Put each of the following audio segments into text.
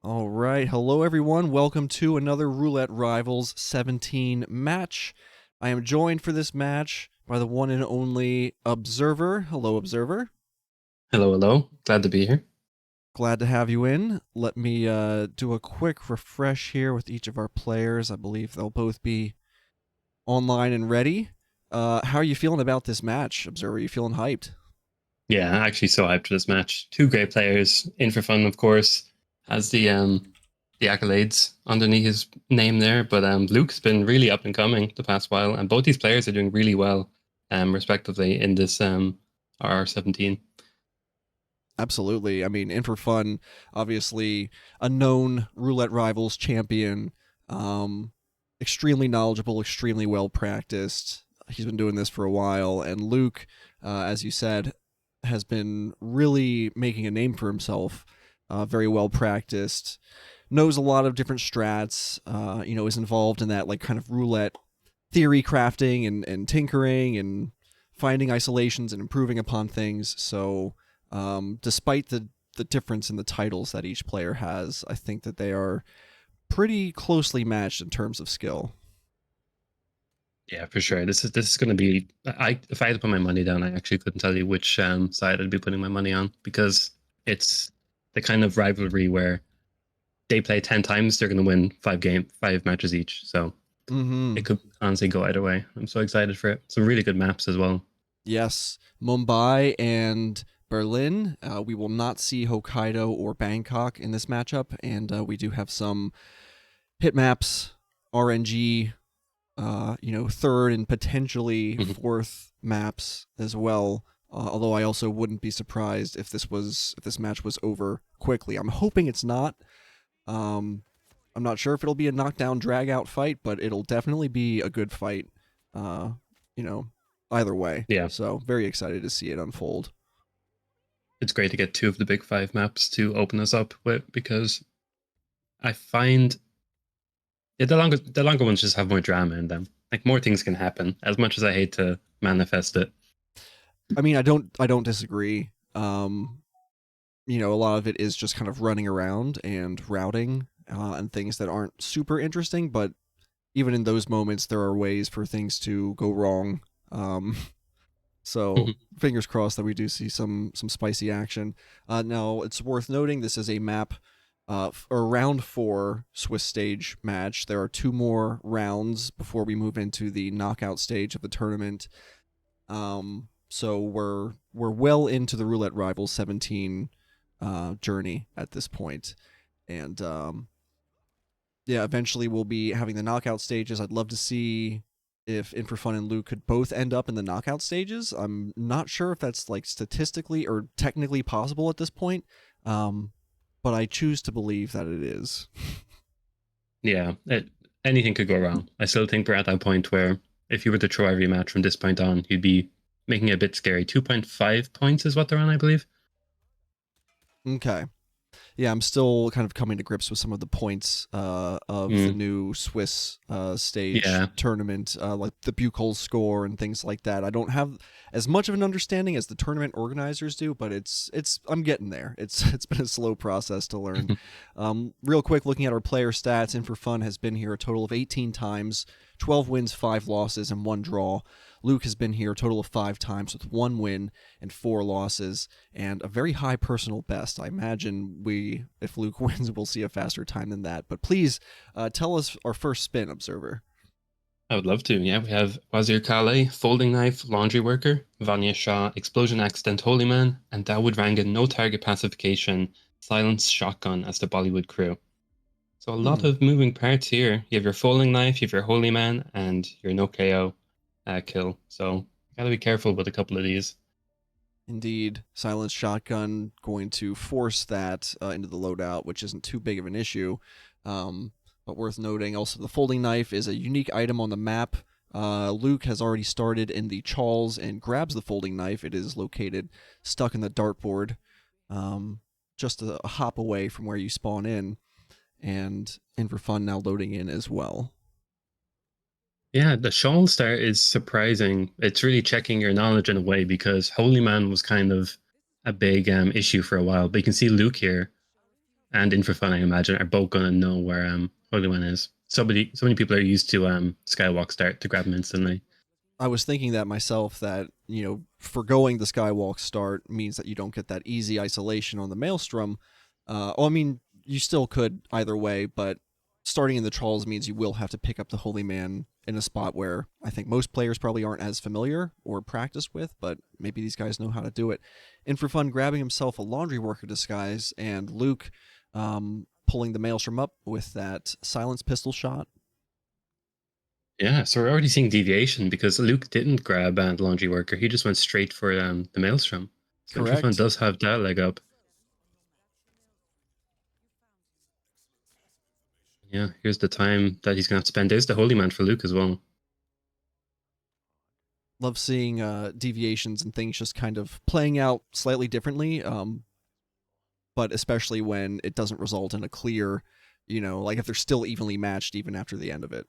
All right. Hello, everyone. Welcome to another Roulette Rivals 17 match. I am joined for this match by the one and only Observer. Hello, Observer. Hello, hello. Glad to be here. Glad to have you in. Let me do a quick refresh here with each of our players. I believe they'll both be online and ready. How are you feeling about this match, Observer? Are you feeling hyped? Yeah, actually so hyped for this match. Two great players. In4Fun, of course, has the accolades underneath his name there. But Luke's been really up and coming the past while, and both these players are doing really well, respectively, in this RR17. Absolutely. I mean, In4Fun, obviously a known Roulette Rivals champion, um, extremely knowledgeable, extremely well practiced. He's been doing this for a while. And Luke, as you said, has been really making a name for himself. Very well practiced, knows a lot of different strats. Is involved in that like kind of roulette theory crafting and tinkering and finding isolations and improving upon things. So despite the difference in the titles that each player has, I think that they are pretty closely matched in terms of skill. Yeah, for sure. This is going to be. If I had to put my money down, I actually couldn't tell you which side I'd be putting my money on because it's the kind of rivalry where they play 10 times, they're going to win 5 matches each. So Mm-hmm. it could honestly go either way. I'm so excited for it. Some really good maps as well. Yes, Mumbai and Berlin. We will not see Hokkaido or Bangkok in this matchup, and we do have some hit maps, RNG, third and potentially Mhm. fourth maps as well. Although I also wouldn't be surprised if this match was over quickly. I'm hoping it's not. Um, I'm not sure if it'll be a knockdown drag out fight, but it'll definitely be a good fight. Uh, you know, either way. Yeah, So very excited to see it unfold. it's great to get two of the big five maps to open us up with because I find the longer ones just have more drama in them. Like more things can happen. As much as I hate to manifest it. I mean, I don't disagree. A lot of it is just kind of running around and routing and things that aren't super interesting, but even in those moments, there are ways for things to go wrong. Um, so fingers crossed that we do see some spicy action. Now it's worth noting this is a map or round 4 Swiss stage match. There are 2 more rounds before we move into the knockout stage of the tournament. So we're well into the Roulette Rivals 17 journey at this point, and yeah, eventually we'll be having the knockout stages. I'd love to see if In4Fun and Luke could both end up in the knockout stages. I'm not sure if that's like statistically or technically possible at this point, but I choose to believe that it is. Yeah, anything could go wrong. I still think we're at that point where if you were to throw every match from this point on, you'd be making it a bit scary. 2.5 points is what they're on, I believe. Okay. Yeah, I'm still kind of coming to grips with some of the points of the Mm, new Swiss stage yeah. tournament, like the Buchholz score and things like that. I don't have as much of an understanding as the tournament organizers do, but it's I'm getting there. It's been a slow process to learn. Real quick, looking at our player stats, In4Fun has been here a total of 18 times, 12 wins, 5 losses, and 1 draw. Luke has been here a total of 5 times with 1 win and 4 losses and a very high personal best. I imagine if Luke wins, we'll see a faster time than that. But please tell us our first spin, Observer. I would love to. Yeah, we have Wazir Kale, Folding Knife, Laundry Worker, Vanya Shah, Explosion Accident, Holy Man, and Dawood Rangan, No Target Pacification, Silence Shotgun as the Bollywood crew. So a lot Hmm. of moving parts here. You have your Folding Knife, you have your Holy Man, and your No KO kill. So gotta be careful with a couple of these. Indeed, silenced shotgun going to force that into the loadout, which isn't too big of an issue. Um, but worth noting, also the folding knife is a unique item on the map. Luke has already started in the Chawls and grabs the folding knife. It is located stuck in the dartboard, um, just a hop away from where you spawn and In4Fun now loading in as well. Yeah, the Shawl start is surprising. It's really checking your knowledge in a way because Holy Man was kind of a big issue for a while. But you can see Luke here. and In4Fun, I imagine, are both gonna know where Holy One is. So many people are used to Skywalk start to grab him instantly. I was thinking that myself, that, forgoing the Skywalk start means that you don't get that easy isolation on the Maelstrom. I mean, you still could either way, but starting in the Trolls means you will have to pick up the Holy Man in a spot where I think most players probably aren't as familiar or practiced with, but maybe these guys know how to do it. In4Fun grabbing himself a Laundry Worker disguise, and Luke pulling the Maelstrom up with that silence pistol shot. Yeah, so we're already seeing deviation because Luke didn't grab the laundry worker. He just went straight for the maelstrom. So In4Fun Correct. does have that leg up. Yeah, here's the time that he's going to have to spend. There's the holy man for Luke as well. Love seeing deviations and things just kind of playing out slightly differently, but especially when it doesn't result in a clear, like if they're still evenly matched even after the end of it.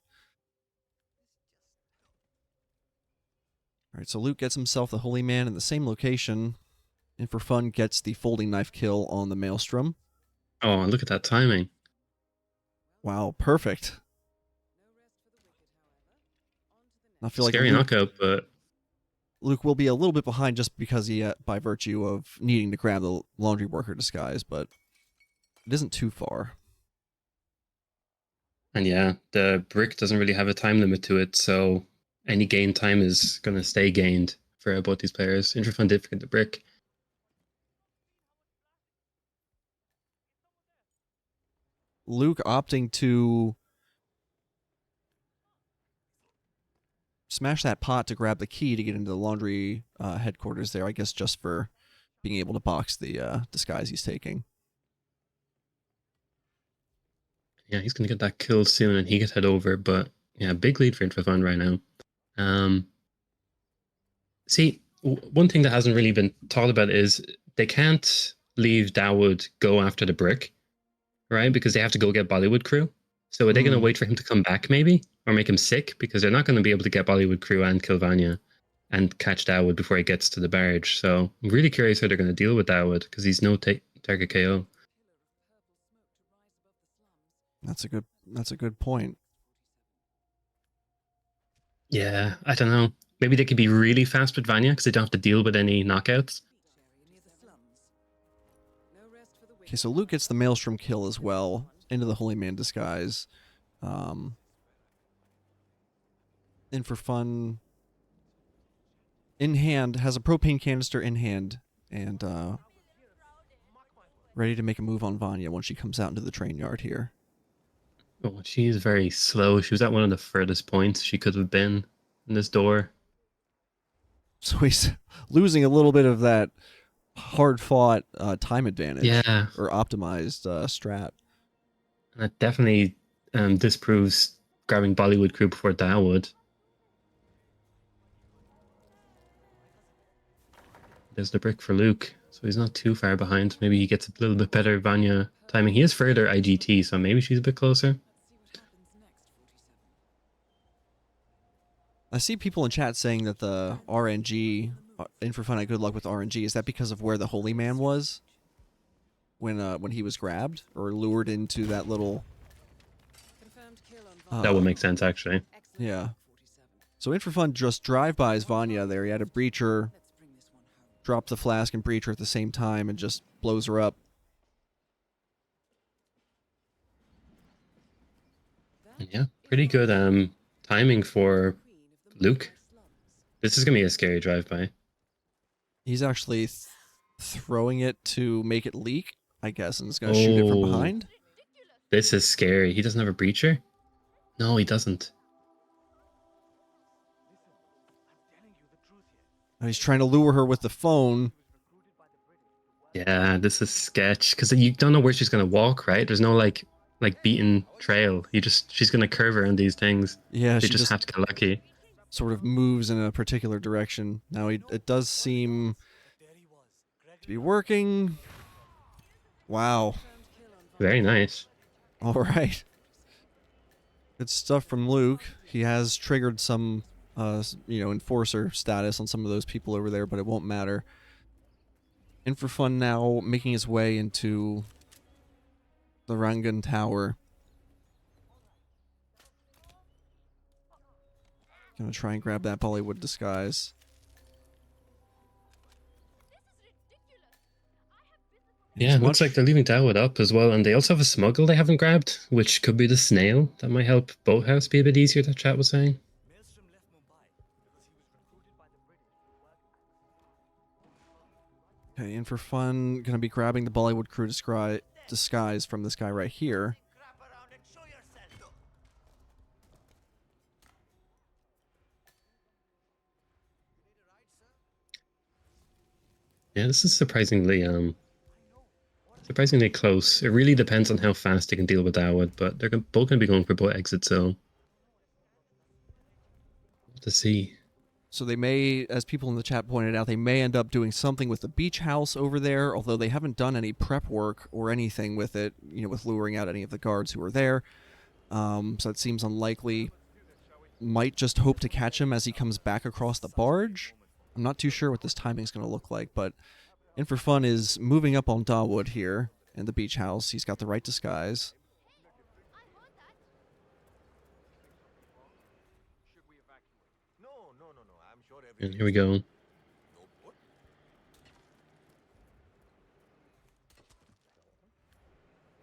All right, so Luke gets himself the Holy Man in the same location, In4Fun gets the folding knife kill on the Maelstrom. Oh, look at that timing. Wow, perfect. I feel like Scary knockout, but Luke will be a little bit behind just because by virtue of needing to grab the Laundry Worker disguise, but it isn't too far. and yeah, the brick doesn't really have a time limit to it, so any gained time is going to stay gained for both these players. In4Fun did forget the brick. Luke opting to smash that pot to grab the key to get into the laundry headquarters there, I guess just for being able to box the disguise he's taking. Yeah, he's going to get that kill soon and he could head over, but yeah, big lead for In4Fun right now. See, one thing that hasn't really been thought about is they can't leave Dawood go after the brick, right? Because they have to go get Bollywood Crew. So are they going to wait for him to come back, maybe, or make him sick? Because they're not going to be able to get Bollywood Crew and kill Vanya and catch Dawood before he gets to the barrage. So I'm really curious how they're going to deal with Dawood because he's no target KO. That's a good point. Yeah, I don't know. Maybe they could be really fast with Vanya because they don't have to deal with any knockouts. Okay, so Luke gets the Maelstrom kill as well into the Holy Man disguise. In4Fun in hand, has a propane canister in hand, and ready to make a move on Vanya once she comes out into the train yard here. Oh, she's very slow. She was at one of the furthest points she could have been in this door. So he's losing a little bit of that hard-fought time advantage, Yeah, or optimized strat. and that definitely disproves grabbing Bollywood Crew before Dawood. There's the brick for Luke, so he's not too far behind. Maybe he gets a little bit better Vanya timing. He is further IGT, so maybe she's a bit closer. I see people in chat saying that the RNG, In4Fun had good luck with RNG. Is that because of where the Holy Man was when he was grabbed or lured into that little? That would make sense, actually. Yeah. So In4Fun just drive-bys Vanya there. He had a breacher, drop the flask and breacher at the same time, and just blows her up. Yeah, pretty good timing for Luke. This is gonna be a scary drive-by. He's actually throwing it to make it leak, I guess, and is going to shoot it from Oh, behind. this is scary. He doesn't have a breacher? No, he doesn't. And he's trying to lure her with the phone. Yeah, this is sketch because you don't know where she's gonna walk, right? There's no like beaten trail. She's gonna curve around these things. Yeah, They she just just have to get lucky. sort of moves in a particular direction. Now it does seem to be working. Wow. Very nice. All right. Good stuff from Luke. He has triggered some, enforcer status on some of those people over there, but it won't matter. In4Fun now making his way into The Rangan Tower. Gonna try and grab that Bollywood disguise. Yeah, it looks like they're leaving Dawood up as well, and they also have a smuggle they haven't grabbed, which could be the snail. That might help Boathouse be a bit easier, that chat was saying. Okay, In4Fun gonna be grabbing the Bollywood crew disguise from this guy right here. Yeah, this is surprisingly close. It really depends on how fast they can deal with Dawood, but they're both going to be going for both exits, so to see. So they may, as people in the chat pointed out, they may end up doing something with the beach house over there, although they haven't done any prep work or anything with it, with luring out any of the guards who are there. So it seems unlikely. Might just hope to catch him as he comes back across the barge. I'm not too sure what this timing is going to look like, but In4Fun is moving up on Dawood here in the beach house. He's got the right disguise. And here we go.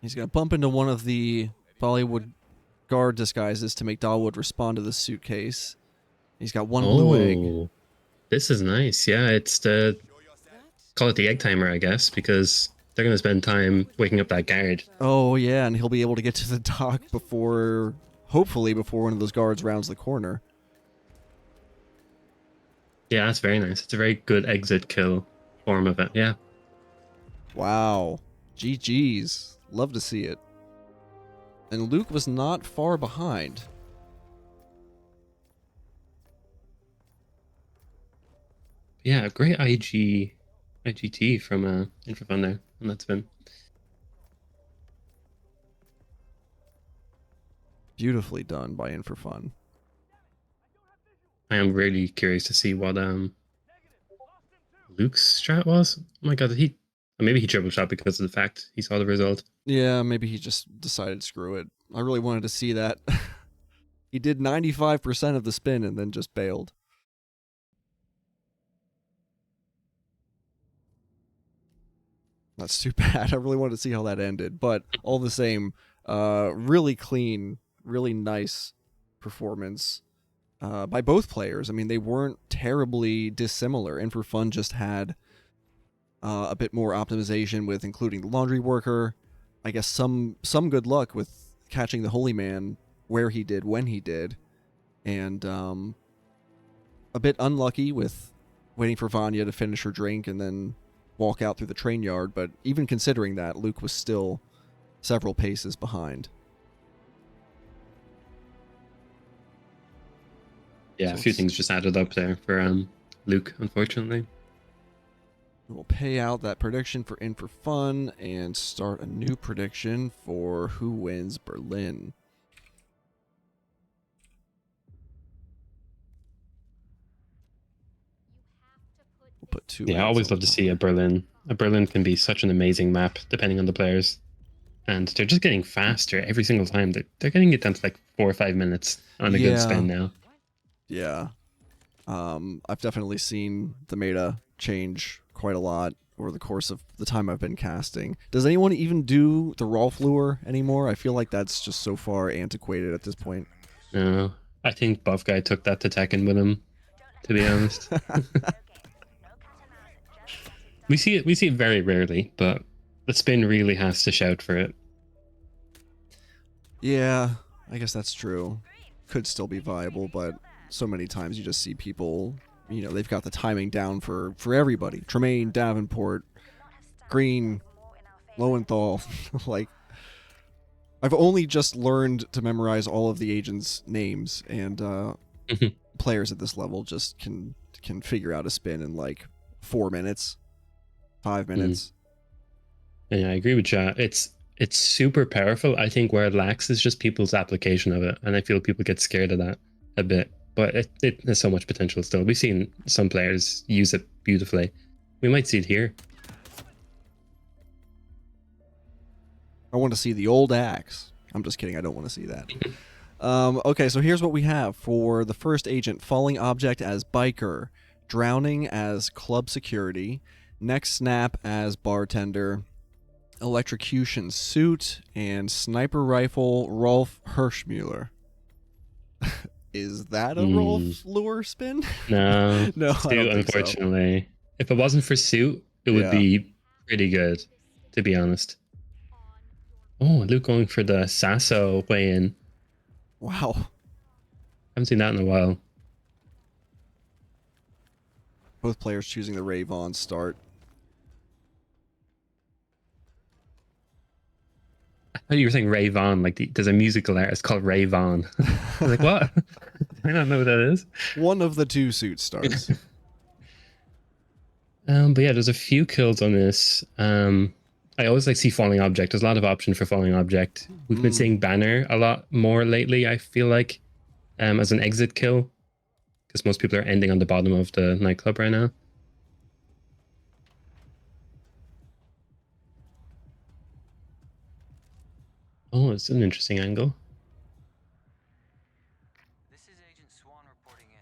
He's going to bump into one of the Bollywood guard disguises to make Dawood respond to the suitcase. He's got one blue egg. This is nice. Yeah, it's the... Call it the egg timer, I guess, because they're going to spend time waking up that guard. Oh, yeah, and he'll be able to get to the dock before... Hopefully before one of those guards rounds the corner. Yeah, that's very nice. It's a very good exit kill form of it, yeah. Wow. GG's. Love to see it. And Luke was not far behind. Yeah, great IGT from In4Fun there on that spin. Beautifully done by In4Fun. I am really curious to see what Luke's strat was. Oh my god, maybe he triple shot because of the fact he saw the result. Yeah, maybe he just decided screw it. I really wanted to see that. He did 95% of the spin and then just bailed. That's too bad. I really wanted to see how that ended, but all the same, really clean, really nice performance by both players. I mean, they weren't terribly dissimilar. In4Fun just had a bit more optimization with including the laundry worker. I guess some good luck with catching the holy man where he did, when he did, and a bit unlucky with waiting for Vanya to finish her drink and then walk out through the train yard. But even considering that, Luke was still several paces behind. Yeah, so a few things just added up there for Luke, unfortunately. We'll pay out that prediction for In4Fun and start a new prediction for who wins Berlin. We'll put two. Yeah, I always love to see a Berlin. A Berlin can be such an amazing map depending on the players. And they're just getting faster every single time. They're getting it down to like 4 or 5 minutes on a good spin now. Yeah. I've definitely seen the meta change quite a lot over the course of the time I've been casting. Does anyone even do the Rolf lure anymore? I feel like that's just so far antiquated at this point. No, I think Buff Guy took that to Tekken with him, to be honest. We see it very rarely, but the spin really has to shout for it. Yeah, I guess that's true. Could still be viable, but so many times you just see people, they've got the timing down for everybody. Tremaine, Davenport, Green, Lowenthal. Like, I've only just learned to memorize all of the agents' names, and players at this level just can figure out a spin in like 4 minutes, 5 minutes. Yeah, I agree with you. It's super powerful. I think where it lacks is just people's application of it, and I feel people get scared of that a bit. But it has so much potential still. We've seen some players use it beautifully. We might see it here. I want to see the old axe. I'm just kidding. I don't want to see that. Okay, so here's what we have for the first agent: falling object as biker, drowning as club security, neck snap as bartender, electrocution suit, and sniper rifle Rolf Hirschmuller. Is that a Rolf lure spin? No, No, I suit, don't think so. unfortunately. If it wasn't for suit, it would Yeah. be pretty good, to be honest. Oh, Luke going for the Sasso weigh-in. Wow. Haven't seen that in a while. Both players choosing the Ray Vaughn start. I thought you were saying Ray Vaughn, like there's a musical artist called Ray Vaughn. I was like, what? I don't know what that is. One of the two suit starts. But yeah, there's a few kills on this. I always like see falling object. There's a lot of option for falling object. We've been seeing banner a lot more lately, I feel like, as an exit kill, because most people are ending on the bottom of the nightclub right now. Oh, it's an interesting angle. This is Agent Swan reporting in.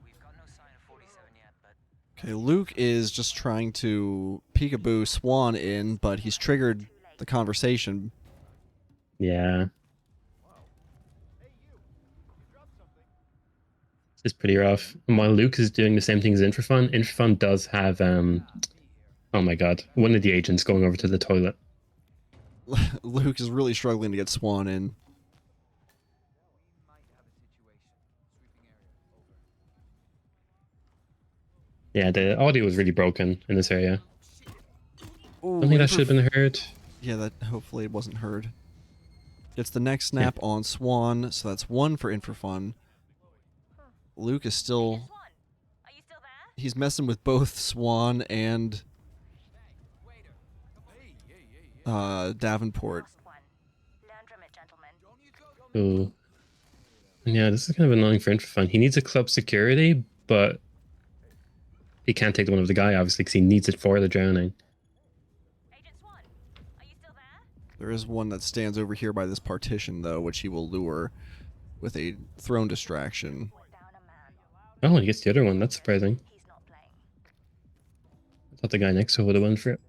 We've got no sign of 47 yet, but Okay, Luke is just trying to peekaboo Swan in, but he's triggered the conversation. Yeah. It's pretty rough. And while Luke is doing the same thing as In4Fun, In4Fun does have, oh my god, one of the agents going over to the toilet. Luke is really struggling to get Swan in. Yeah, the audio was really broken in this area. Ooh, I think that should have been heard. Yeah, that hopefully it wasn't heard. Gets the next snap on Swan, so that's one for In4Fun. Luke is still... He's messing with both Swan and Davenport. Ooh. Yeah, this is kind of annoying for In4Fun. He needs a club security, but he can't take one of the guy, obviously, because he needs it for the drowning. There is one that stands over here by this partition, though, which he will lure with a thrown distraction. Oh, he gets the other one. That's surprising. I thought the guy next to would have won for it.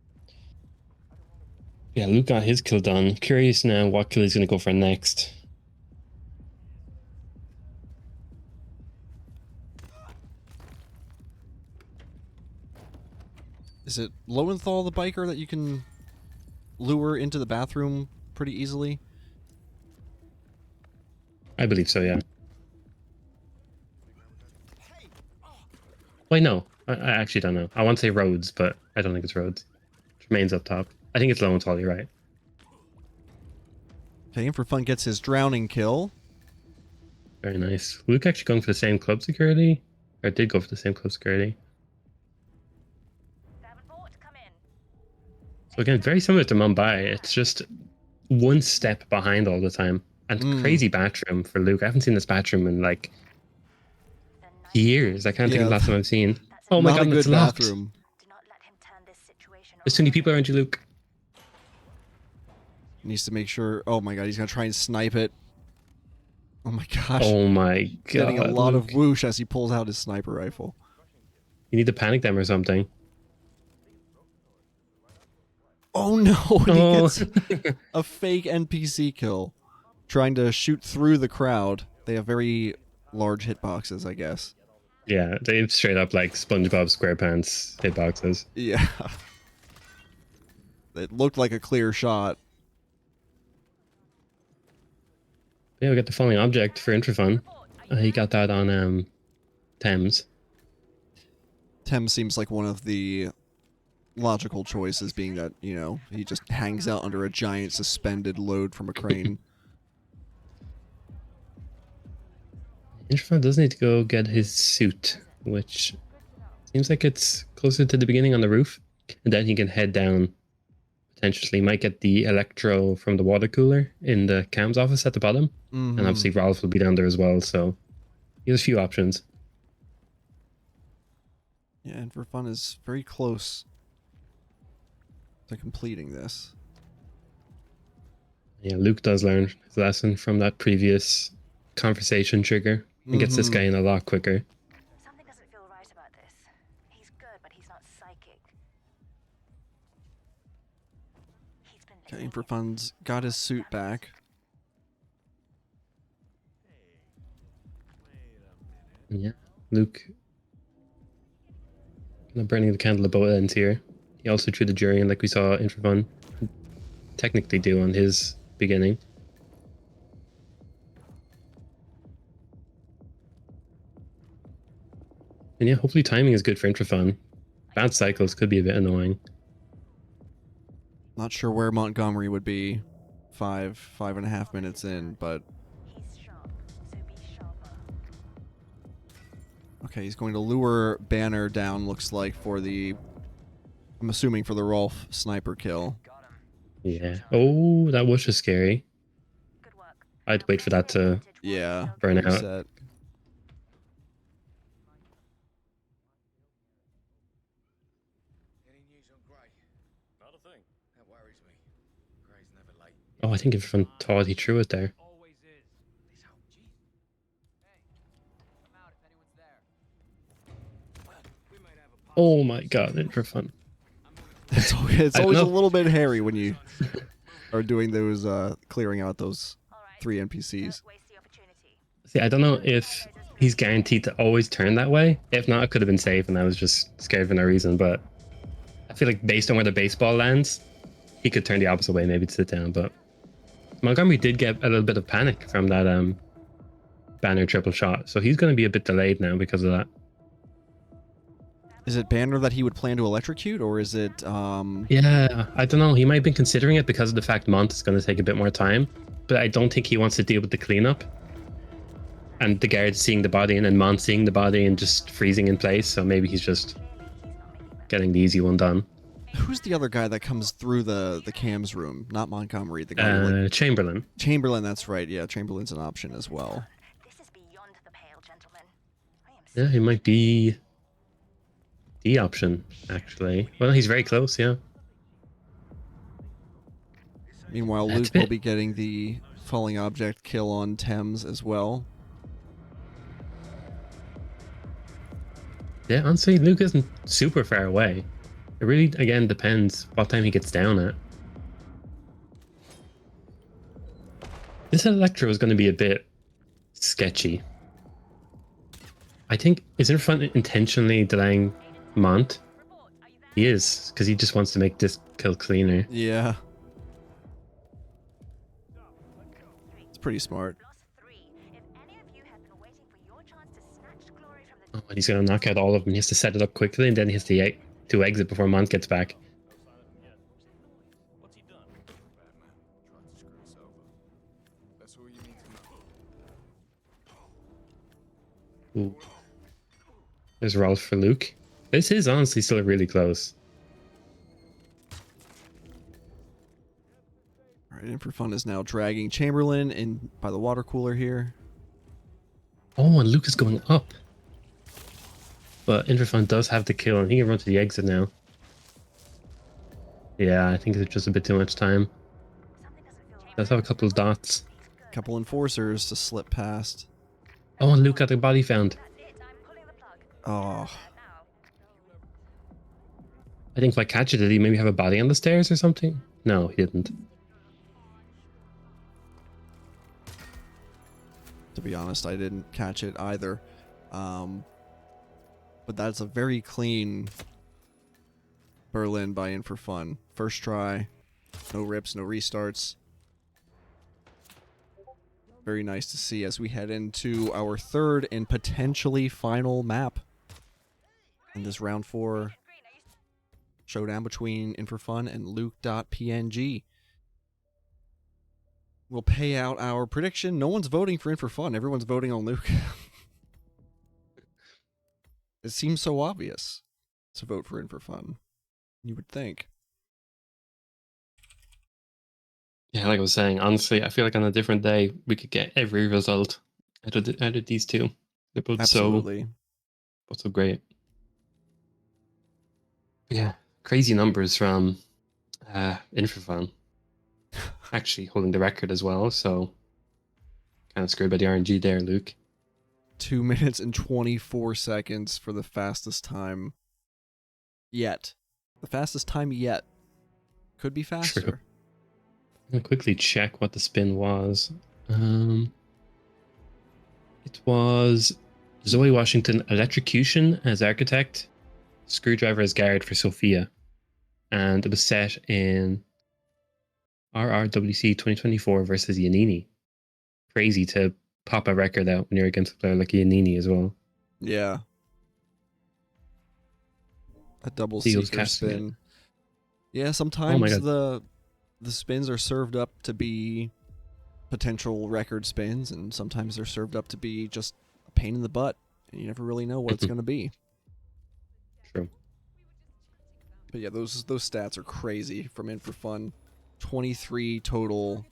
Yeah, Luke got his kill done. Curious now what kill he's going to go for next. Is it Lowenthal, the biker, that you can lure into the bathroom pretty easily? I believe so, yeah. Wait, no. I actually don't know. I want to say Rhodes, but I don't think it's Rhodes. It remains up top. I think it's Lowenthal, you're right. Okay, In4Fun gets his drowning kill. Very nice. Luke actually going for the same club security? Or did go for the same club security. So again, very similar to Mumbai. It's just one step behind all the time. And crazy bathroom for Luke. I haven't seen this bathroom in like years. I can't think of the last time I've seen. Oh my god, it's locked. Bathroom. There's too many people around you, Luke. He needs to make sure... Oh my god, he's going to try and snipe it. Oh my gosh. Oh my god. Getting a lot of whoosh as he pulls out his sniper rifle. You need to panic them or something. Oh no, he gets a fake NPC kill. Trying to shoot through the crowd. They have very large hitboxes, I guess. Yeah, they straight up like SpongeBob SquarePants hitboxes. Yeah. It looked like a clear shot. Yeah, we got the falling object for In4Fun. He got that on Thames. Thames seems like one of the logical choices, being that, you know, he just hangs out under a giant suspended load from a crane. In4Fun does need to go get his suit, which seems like it's closer to the beginning on the roof. And then he can head down. Potentially might get the electro from the water cooler in the cams office at the bottom. And obviously Ralph will be down there as well, so he has a few options. Yeah, and In4Fun is very close to completing this. Yeah, Luke does learn his lesson from that previous conversation trigger and gets this guy in a lot quicker. Something doesn't feel right about this. He's good, but he's not psychic. He's been Okay, In4Fun's got his suit back. Yeah, Luke burning the candle at both ends here. He also threw the jury in like we saw In4Fun technically do on his beginning. And yeah, hopefully timing is good for In4Fun. Bad cycles could be a bit annoying. Not sure where Montgomery would be 5.5 minutes in, but He's sharp, so be sharper. okay, he's going to lure Banner down, looks like, for the, I'm assuming for the Rolf sniper kill. Got him. Yeah. Oh, that was just scary. Good work. I'd wait for that to Yeah, burn out. reset. Any news on Gray? Not a thing. That worries me. Gray's never late. Oh, I think In4Fun thought he threw it there. Always is. This whole G. Hey, come out if anyone's there. We might have a Oh my god, In4Fun. It's I always a know. little bit hairy when you are doing those, clearing out those All right. 3 NPCs. Don't waste the opportunity. See, I don't know if he's guaranteed to always turn that way. If not, it could have been safe and I was just scared for no reason. But I feel like based on where the baseball lands, he could turn the opposite way, maybe to sit down. But Montgomery did get a little bit of panic from that Banner triple shot. So he's going to be a bit delayed now because of that. Is it Banner that he would plan to electrocute, or is it, Yeah, I don't know. He might have been considering it because of the fact Mont is going to take a bit more time. But I don't think he wants to deal with the cleanup. And the guards seeing the body and then Mont seeing the body and just freezing in place. So maybe he's just getting the easy one done. who's the other guy that comes through the cams room? Not Montgomery, the guy who, like, Chamberlain. Chamberlain, that's right. Yeah, Chamberlain's an option as well. This is beyond the pale, gentlemen. I am Yeah, he might be the option, actually. Well, he's very close, yeah. Meanwhile, That's Luke a bit- will be getting the falling object kill on Thames as well. Yeah, honestly, Luke isn't super far away. It really, again, depends what time he gets down at. This Electro is going to be a bit sketchy. I think, is In4Fun intentionally delaying Mont? He is, because he just wants to make this kill cleaner. Yeah. It's pretty smart. Loss 3. If any of you have been waiting for your chance to snatch glory from the Oh, and he's going to knock out all of them. He has to set it up quickly, and then he has to exit before Mont gets back. What's he done? Bad man. Tried to screw us over. That's all you need to know. Ooh. There's Rolf for Luke. This is honestly still really close. Alright, In4Fun is now dragging Chamberlain in by the water cooler here. Oh, and Luke is going up. But In4Fun does have the kill, and he can run to the exit now. Yeah, I think it's just a bit too much time. something doesn't feel right. Let's have a couple of dots. Couple enforcers to slip past. Oh, and Luke got the body found. That's it. I'm pulling the plug. Oh, Now. I think if I catch it, did he maybe have a body on the stairs or something? No, he didn't. to be honest, I didn't catch it either. But that's a very clean Berlin by In4Fun. First try. No rips, no restarts. Very nice to see as we head into our third and potentially final map in this round 4 showdown between In4Fun and luke.png. We'll pay out our prediction. No one's voting for In4Fun. Everyone's voting on Luke. It seems so obvious to vote for In4Fun. You would think. Yeah, like I was saying, honestly, I feel like on a different day, we could get every result out of these two. They're both Absolutely. so great. Yeah, crazy numbers from In4Fun. actually holding the record as well. So kind of screwed by the RNG there, Luke. 2 minutes and 24 seconds for the fastest time yet. The fastest time yet. Could be faster. True. I'm gonna quickly check what the spin was. It was Zoe Washington electrocution as architect, screwdriver as guard for Sophia, and it was set in RRWC 2024 versus Yanini. Crazy to pop a record out when you're against a player like Yanini as well. Yeah. A double Seals seeker casting it. spin. Yeah, Oh my sometimes God. the spins are served up to be potential record spins, and sometimes they're served up to be just a pain in the butt, and you never really know what it's going to be. True. But yeah, those stats are crazy from In4Fun. 23 total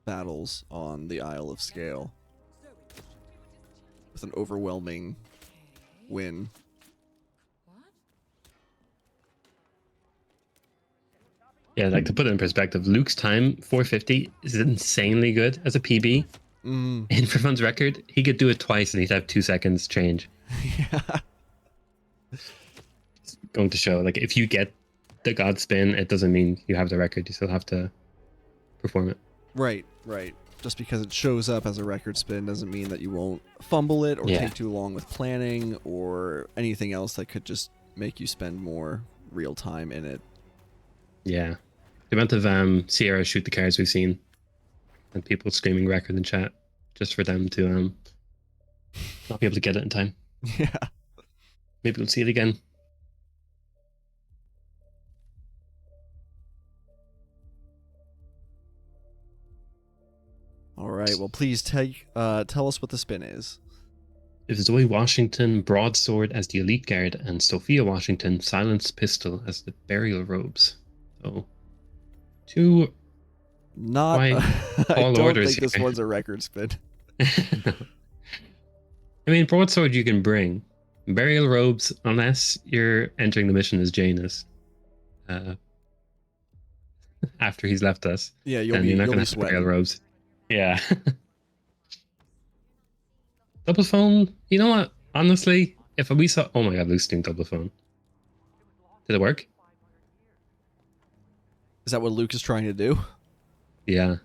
battles on the Isle of Scale, with an overwhelming win. Yeah, like to put it in perspective, Luke's time 450 is insanely good as a PB. In4Fun's record, he could do it twice and he'd have 2 seconds change. Yeah. It's going to show, like, if you get the God spin, it doesn't mean you have the record. You still have to perform it. Right. Just because it shows up as a record spin doesn't mean that you won't fumble it or Yeah. take too long with planning or anything else that could just make you spend more real time in it. Yeah. The amount of Sierra shoot the cards we've seen and people screaming record in chat just for them to not be able to get it in time. Yeah. Maybe we'll see it again. All right. Well, please tell us what the spin is. It was Zoe Washington broadsword as the elite guard and Sophia Washington silenced pistol as the burial robes. So, two Not. quite I tall don't orders think this here. one's a record spin. I mean, broadsword you can bring. Burial robes, unless you're entering the mission as Janus, after he's left us, Yeah, you'll then you're not be going to have burial sweating. robes. Yeah. Double phone. You know what? Honestly, if we saw, oh my God, Luke's doing double phone. Did it work? Is that what Luke is trying to do? Yeah.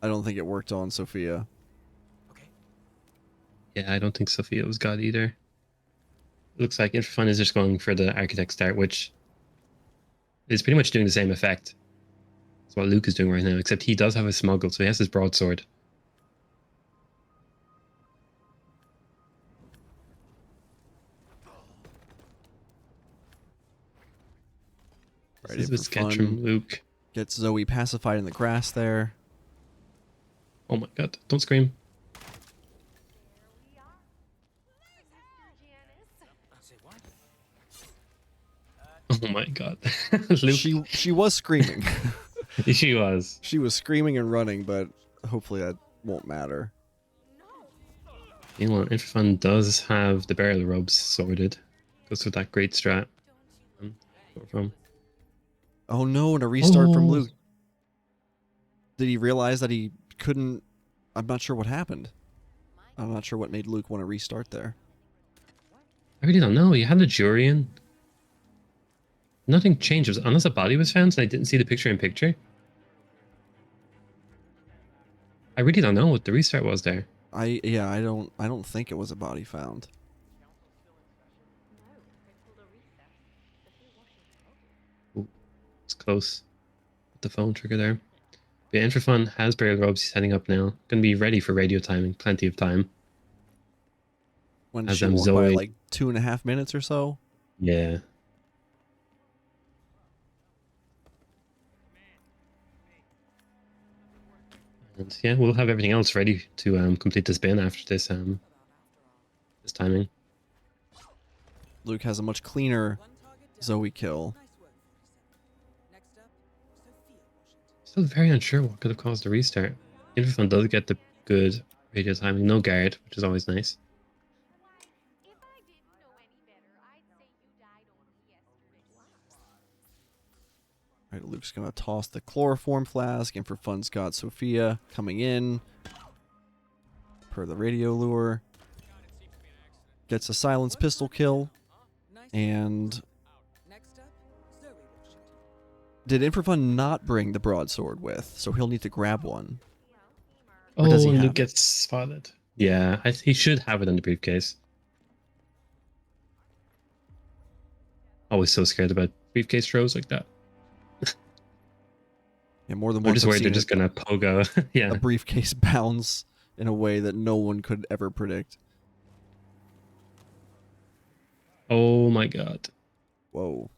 I don't think it worked on Sophia. Yeah, I don't think Sophia was God either. Looks like In4Fun is just going for the architect start, which is pretty much doing the same effect. That's what Luke is doing right now, except he does have a smuggle, so he has his broadsword. Right, This is a for sketch fun. from Luke. Gets Zoe pacified in the grass there. Oh my God, don't scream. Oh my God. Luke, She was screaming. she was. She was screaming and running, but hopefully that won't matter. You know what, In4Fun does have the burial robes sorted. Goes with that great strat. From. Oh no, and a restart from Oh. Luke. Did he realize that he couldn't? I'm not sure what happened. I'm not sure what made Luke want to restart there. I really don't know. You had the jury in. Nothing changes unless a body was found and I didn't see the picture in picture. I really don't know what the restart was there. I don't think it was a body found. Ooh, it's close. With the phone trigger there. But In4Fun has burial robes he's setting up now. Gonna be ready for radio timing. Plenty of time. When did As she walk by? Zoe. Like 2.5 minutes or so? Yeah. And yeah, we'll have everything else ready to complete the spin after this this timing. Luke has a much cleaner Zoe kill. Still very unsure what could have caused the restart. In4Fun does get the good radio timing, no guard, which is always nice. If I didn't know any better, I'd say you died only yesterday. All right, Luke's gonna toss the chloroform flask. In4Fun's got Sophia coming in per the radio lure. Gets a silence pistol kill. And did In4Fun not bring the broadsword with? So he'll need to grab one. Oh, Or does he have Luke it? gets spotted. Yeah, he should have it in the briefcase. Always so scared about briefcase throws like that. Yeah, more than I'm once just I've worried they're seen just gonna pogo. Yeah. a briefcase bounce in a way that no one could ever predict. Oh my god. Whoa.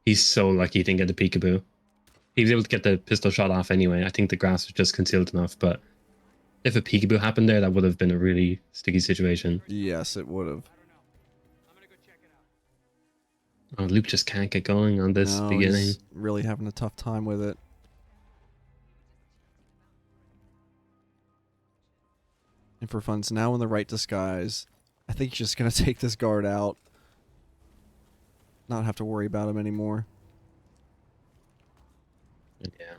He's so lucky he didn't get the peekaboo. He was able to get the pistol shot off anyway. I think the grass was just concealed enough, but if a peekaboo happened there, that would have been a really sticky situation. Yes, it would have. Oh, Luke just can't get going on this No, beginning. he's really having a tough time with it. In4Fun's now in the right disguise. I think he's just going to take this guard out. Not have to worry about him anymore. Yeah.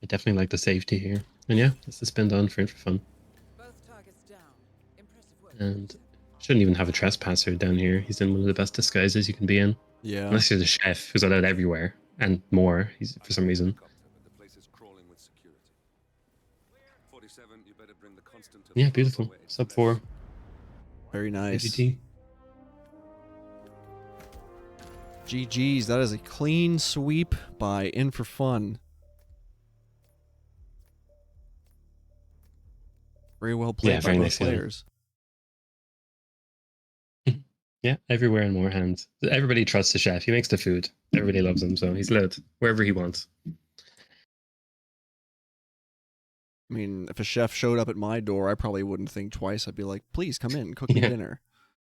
I definitely like the safety here. And yeah, that's the spin done for In4Fun. And shouldn't even have a trespasser down here. He's in one of the best disguises you can be in. Yeah. Unless you're the chef, who's allowed everywhere and more. He's for some reason. Yeah, beautiful. Sub 4. Very nice. AGT. GG's. That is a clean sweep by In4Fun. Very well played by Yeah, very both nice, yeah. players. Yeah, everywhere and more hands. Everybody trusts the chef. He makes the food. Everybody loves him, so he's allowed wherever he wants. I mean, if a chef showed up at my door, I probably wouldn't think twice. I'd be like, please come in, cook me Yeah. dinner.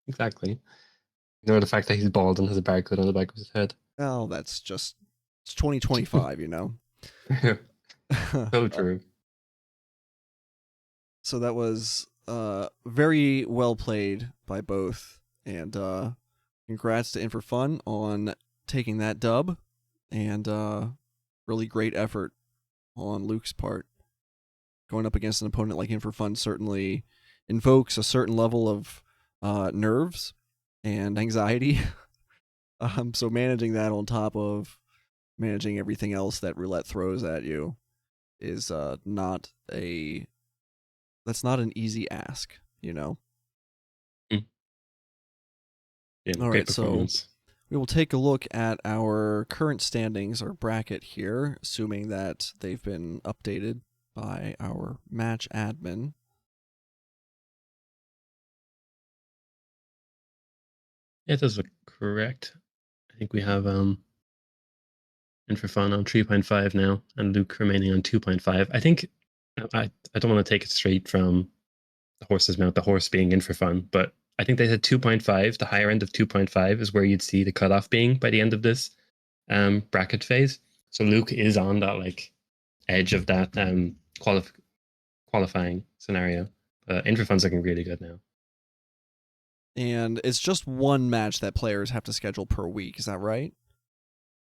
Exactly. Ignore the fact that he's bald and has a barcode on the back of his head. Oh, that's just... It's 2025, you know? So true. So that was very well played by both. And congrats to In4Fun on taking that dub. And really great effort on Luke's part. Going up against an opponent like In4Fun certainly invokes a certain level of nerves and anxiety. So managing that on top of managing everything else that Roulette throws at you is not an easy ask, you know? Yeah, All great right, so performance. we will take a look at our current standings, our bracket here, assuming that they've been updated by our match admin. Yeah, it does look correct. I think we have In4Fun on 3.5 now, and Luke remaining on 2.5. I think I don't want to take it straight from the horse's mouth, the horse being In4Fun, but I think they said 2.5. The higher end of 2.5 is where you'd see the cutoff being by the end of this bracket phase. So Luke is on that like edge of that qualifying scenario. In4Fun's looking really good now. And it's just one match that players have to schedule per week, is that right?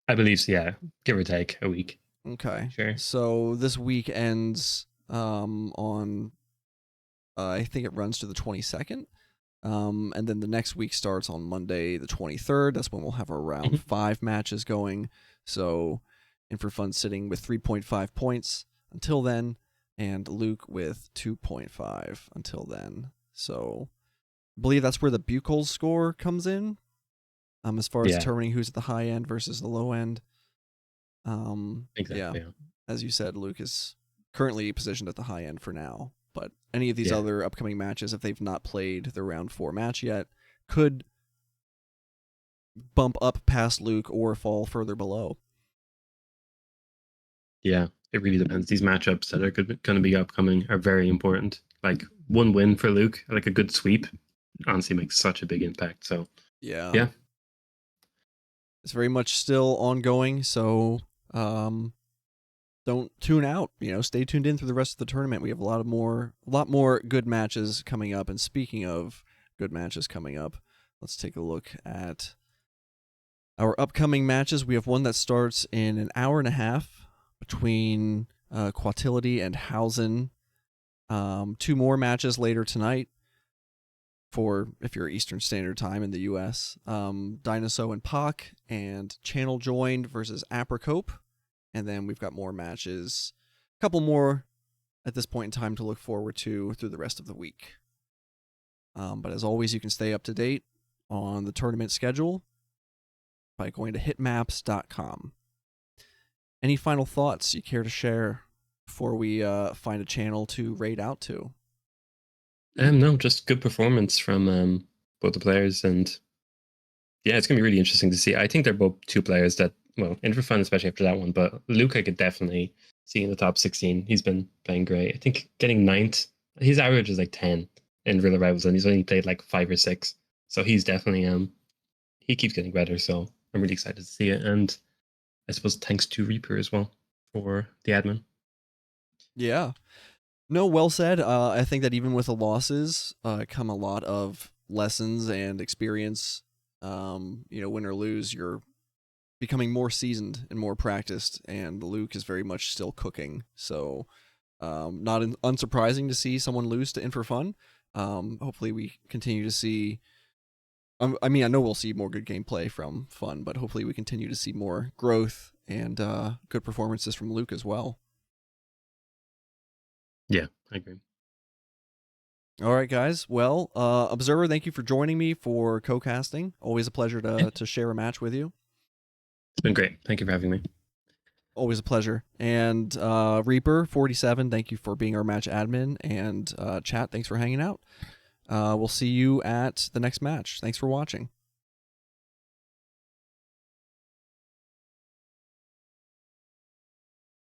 I believe so, yeah. Give or take a week. Okay. Sure. So this week ends on, I think it runs to the 22nd. And then the next week starts on Monday the 23rd. That's when we'll have our round 5 matches going. So In4Fun sitting with 3.5 points until then, and Luke with 2.5 until then. So I believe that's where the Buchholz score comes in, as far as determining who's at the high end versus the low end. Exactly. Yeah. As you said, Luke is currently positioned at the high end for now. But any of these other upcoming matches, if they've not played their round 4 match yet, could bump up past Luke or fall further below. Yeah, it really depends. These matchups that are going to be upcoming are very important. Like one win for Luke, like a good sweep, honestly makes such a big impact. So yeah, it's very much still ongoing. So don't tune out. Stay tuned in through the rest of the tournament. We have a lot more good matches coming up. And speaking of good matches coming up, let's take a look at Our upcoming matches, we have one that starts in an hour and a half between Quatility and Hausen. 2 more matches later tonight for if you're Eastern Standard Time in the U.S. Dinosaur and Pac and Channel Joined versus Apricope. And then we've got more matches, a couple more at this point in time to look forward to through the rest of the week. But as always, you can stay up to date on the tournament schedule by going to hitmaps.com. Any final thoughts you care to share before we find a channel to raid out to? No, just good performance from both the players, and yeah, it's gonna be really interesting to see. I think they're both 2 players that, well, In4Fun, especially after that one, but Luke I could definitely see in the top 16. He's been playing great. I think getting 9th, his average is like 10 in real rivals, and he's only played like 5 or 6. So he's definitely he keeps getting better. So I'm really excited to see it, and I suppose thanks to Reaper as well for the admin. Yeah. No, well said. I think that even with the losses come a lot of lessons and experience. Win or lose, you're becoming more seasoned and more practiced, and Luke is very much still cooking. So not unsurprising to see someone lose to In4Fun. Hopefully we continue to see... I know we'll see more good gameplay from Fun, but hopefully we continue to see more growth and good performances from Luke as well. Yeah, I agree. All right, guys. Well, Observer, thank you for joining me for co-casting. Always a pleasure to share a match with you. It's been great. Thank you for having me. Always a pleasure. And Reaper47, thank you for being our match admin. And chat, thanks for hanging out. We'll see you at the next match. Thanks for watching.